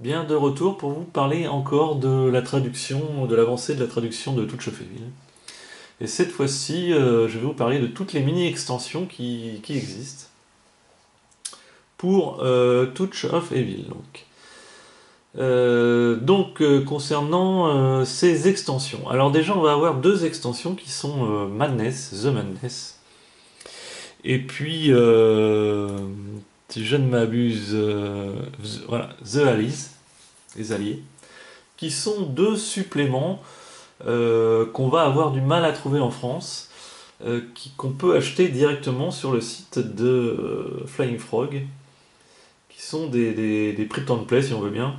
Bien de retour pour vous parler encore de la traduction, de l'avancée de la traduction de Touch of Evil. Et cette fois-ci, je vais vous parler de toutes les mini-extensions qui existent pour Touch of Evil. Concernant ces extensions. Alors déjà, on va avoir deux extensions qui sont Madness, The Madness, et puis, si je ne m'abuse, voilà, The Allies, les Alliés, qui sont deux suppléments qu'on va avoir du mal à trouver en France, qu'on peut acheter directement sur le site de Flying Frog, qui sont des print and play si on veut bien,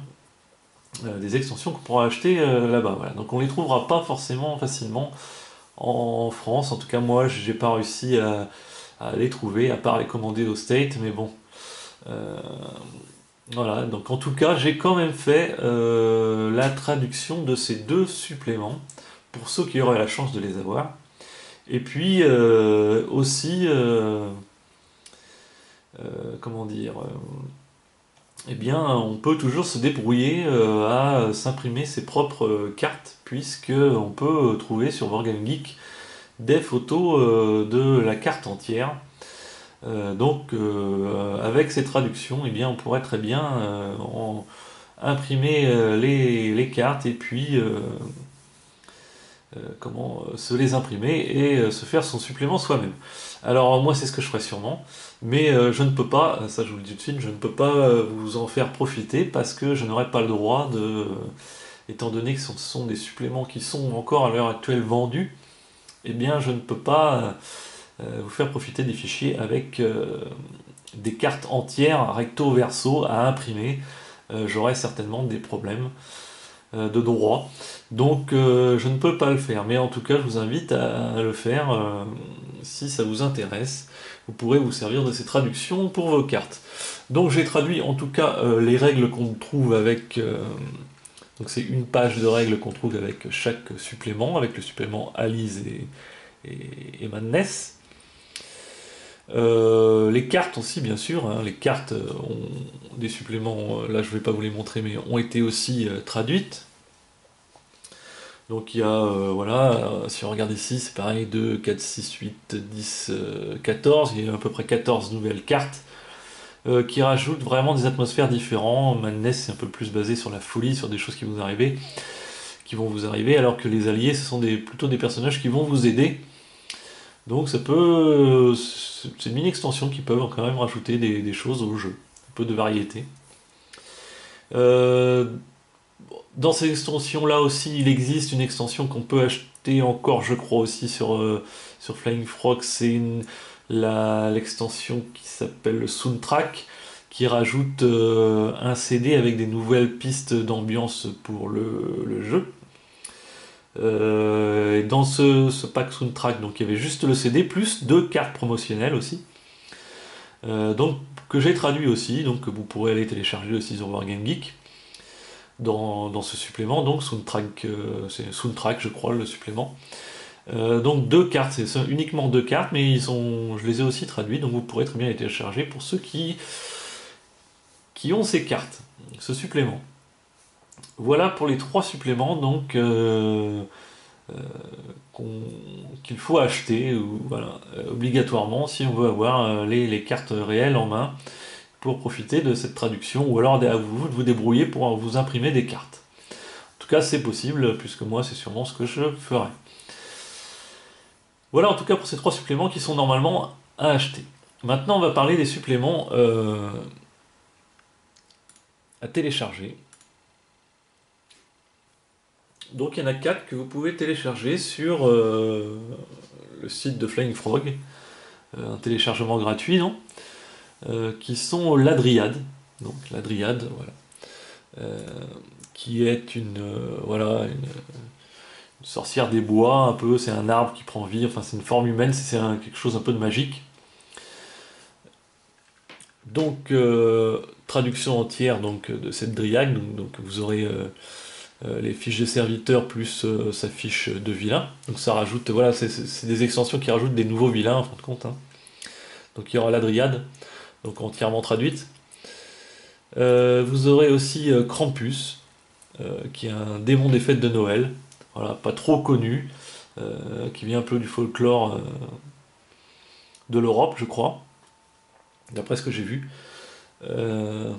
des extensions qu'on pourra acheter là-bas. Voilà. Donc on les trouvera pas forcément facilement en France, en tout cas moi j'ai pas réussi à les trouver, à part les commander au State, mais bon. Euh, voilà, donc en tout cas, j'ai quand même fait la traduction de ces deux suppléments, pour ceux qui auraient la chance de les avoir. Et puis aussi, comment dire, eh bien, on peut toujours se débrouiller à s'imprimer ses propres cartes, puisque on peut trouver sur WarGameGeek des photos de la carte entière. Avec ces traductions, eh bien, on pourrait très bien imprimer les cartes et puis se les imprimer et se faire son supplément soi-même. Alors moi c'est ce que je ferais sûrement, mais je ne peux pas, ça je vous le dis tout de suite, je ne peux pas vous en faire profiter parce que je n'aurai pas le droit étant donné que ce sont des suppléments qui sont encore à l'heure actuelle vendus, eh bien je ne peux pas vous faire profiter des fichiers avec des cartes entières recto verso à imprimer. J'aurai certainement des problèmes de droit. Donc je ne peux pas le faire. Mais en tout cas, je vous invite à le faire si ça vous intéresse. Vous pourrez vous servir de ces traductions pour vos cartes. Donc j'ai traduit en tout cas les règles qu'on trouve avec... donc c'est une page de règles qu'on trouve avec chaque supplément, avec le supplément Alice et Madness. Les cartes aussi, bien sûr, hein, les cartes ont des suppléments, là je ne vais pas vous les montrer, mais ont été aussi traduites. Donc il y a, si on regarde ici, c'est pareil, 2, 4, 6, 8, 10, 14, il y a à peu près 14 nouvelles cartes qui rajoutent vraiment des atmosphères différentes. Madness c'est un peu plus basé sur la folie, sur des choses qui vont vous arriver, alors que les alliés, ce sont plutôt des personnages qui vont vous aider. Donc c'est une mini-extension qui peuvent quand même rajouter des choses au jeu, un peu de variété. Euh, Dans ces extensions-là aussi, il existe une extension qu'on peut acheter encore, je crois aussi sur Flying Frog, c'est l'extension qui s'appelle le Soundtrack, qui rajoute un CD avec des nouvelles pistes d'ambiance pour le jeu. Et dans ce pack Soundtrack, donc il y avait juste le CD plus deux cartes promotionnelles aussi, donc que j'ai traduit aussi, donc que vous pourrez aller télécharger aussi sur WarGameGeek dans ce supplément. Donc Soundtrack, c'est Soundtrack je crois le supplément. Donc deux cartes, c'est uniquement deux cartes, mais je les ai aussi traduits, donc vous pourrez très bien les télécharger pour ceux qui ont ces cartes, ce supplément. Voilà pour les trois suppléments donc qu'il faut acheter obligatoirement si on veut avoir les cartes réelles en main pour profiter de cette traduction, ou alors à vous de vous débrouiller pour vous imprimer des cartes. En tout cas c'est possible, puisque moi c'est sûrement ce que je ferai. Voilà en tout cas pour ces trois suppléments qui sont normalement à acheter. Maintenant on va parler des suppléments à télécharger. Donc il y en a 4 que vous pouvez télécharger sur le site de Flying Frog, un téléchargement gratuit, non qui sont la Dryade, donc la Dryade, voilà, qui est une sorcière des bois, un peu, c'est un arbre qui prend vie, enfin c'est une forme humaine, c'est quelque chose un peu de magique. Donc traduction entière donc de cette Dryade, donc vous aurez les fiches de serviteurs plus sa fiche de vilain. Donc ça rajoute, voilà, c'est des extensions qui rajoutent des nouveaux vilains en fin de compte. Hein. Donc il y aura la Dryade, donc entièrement traduite. Vous aurez aussi Krampus, qui est un démon des fêtes de Noël, voilà, pas trop connu, qui vient un peu du folklore de l'Europe, je crois, d'après ce que j'ai vu. Euh,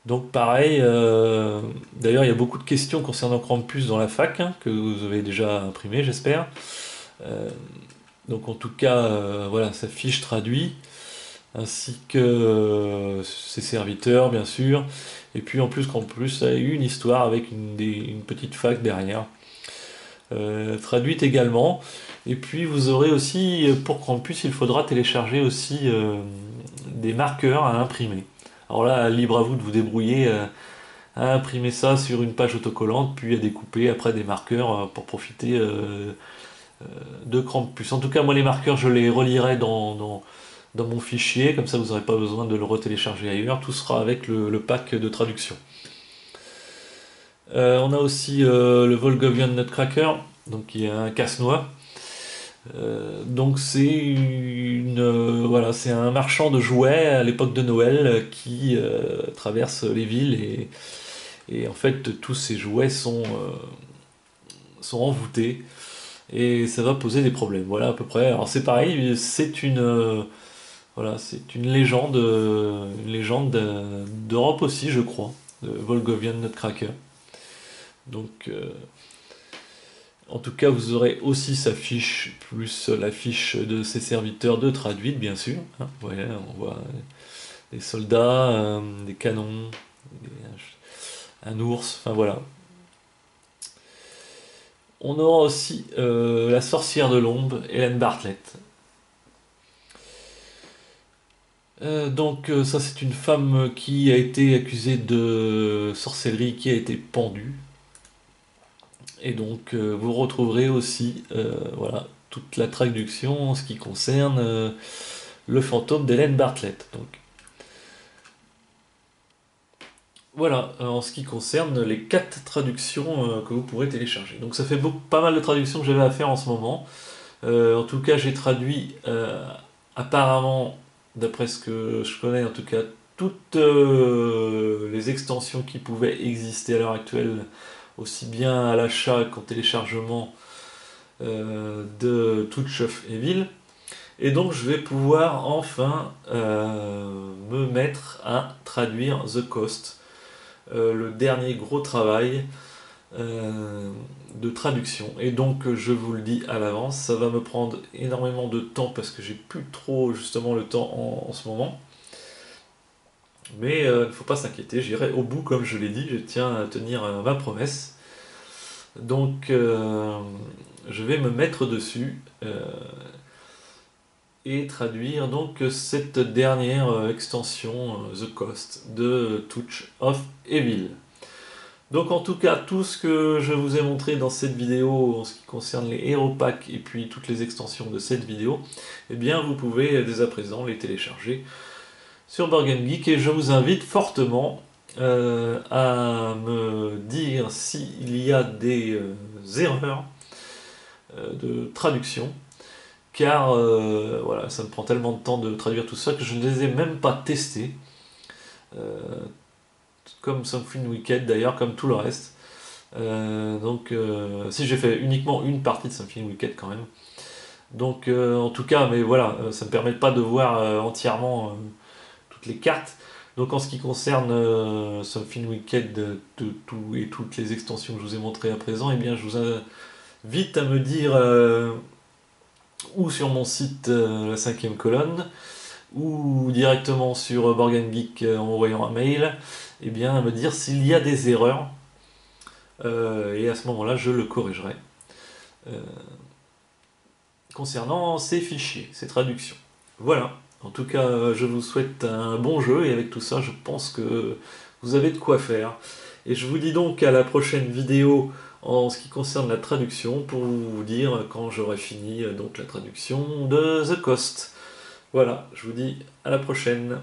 donc pareil, d'ailleurs il y a beaucoup de questions concernant Krampus dans la fac, hein, que vous avez déjà imprimé, j'espère. Euh, donc en tout cas, voilà, sa fiche traduit, ainsi que ses serviteurs, bien sûr. Et puis en plus, Krampus a eu une histoire avec une petite fac derrière, traduite également. Et puis vous aurez aussi, pour Krampus, il faudra télécharger aussi des marqueurs à imprimer. Alors là, libre à vous de vous débrouiller à imprimer ça sur une page autocollante, puis à découper après des marqueurs pour profiter de Krampus. En tout cas, moi les marqueurs, je les relierai dans mon fichier, comme ça vous n'aurez pas besoin de le retélécharger ailleurs, tout sera avec le pack de traduction. On a aussi le Volgovian Nutcracker, donc qui est un casse-noix. Donc voilà, c'est un marchand de jouets à l'époque de Noël qui traverse les villes et en fait tous ces jouets sont envoûtés et ça va poser des problèmes. Voilà à peu près. Alors c'est pareil, voilà, c'est une légende d'Europe aussi, je crois, de Volgovian Nutcracker. Donc en tout cas, vous aurez aussi sa fiche, plus la fiche de ses serviteurs de traduite, bien sûr. Hein. Ouais, on voit des soldats, des canons, un ours, enfin voilà. On aura aussi la sorcière de l'ombre, Hélène Bartlett. Donc ça c'est une femme qui a été accusée de sorcellerie, qui a été pendue. Et donc vous retrouverez aussi voilà, toute la traduction en ce qui concerne le fantôme d'Hélène Bartlett. Donc voilà, en ce qui concerne les 4 traductions que vous pourrez télécharger. Donc ça fait pas mal de traductions que j'avais à faire en ce moment. En tout cas, j'ai traduit apparemment, d'après ce que je connais, en tout cas, toutes les extensions qui pouvaient exister à l'heure actuelle, aussi bien à l'achat qu'en téléchargement de Touch of Evil. Et donc je vais pouvoir enfin me mettre à traduire The Cost, le dernier gros travail de traduction. Et donc je vous le dis à l'avance, ça va me prendre énormément de temps parce que j'ai plus trop justement le temps en ce moment. Mais il ne faut pas s'inquiéter, j'irai au bout comme je l'ai dit, je tiens à tenir ma promesse. Donc je vais me mettre dessus et traduire donc cette dernière extension The Cost de Touch of Evil. Donc en tout cas, tout ce que je vous ai montré dans cette vidéo en ce qui concerne les Hero Packs et puis toutes les extensions de cette vidéo, eh bien vous pouvez dès à présent les télécharger sur Board Game Geek et je vous invite fortement à me dire s'il y a des erreurs de traduction, car voilà, ça me prend tellement de temps de traduire tout ça que je ne les ai même pas testés, comme Something Wicked d'ailleurs, comme tout le reste. Donc si j'ai fait uniquement une partie de Something Wicked quand même. Donc en tout cas, mais voilà, ça ne me permet pas de voir entièrement toutes les cartes. Donc en ce qui concerne Something Wicked de tout et toutes les extensions que je vous ai montrées à présent, eh bien je vous invite à me dire ou sur mon site la 5e colonne, ou directement sur Board Game Geek en envoyant un mail, eh bien à me dire s'il y a des erreurs, et à ce moment-là je le corrigerai concernant ces fichiers, ces traductions. Voilà, en tout cas je vous souhaite un bon jeu, et avec tout ça je pense que vous avez de quoi faire. Et je vous dis donc à la prochaine vidéo en ce qui concerne la traduction, pour vous dire quand j'aurai fini donc la traduction de The Cost. Voilà, je vous dis à la prochaine.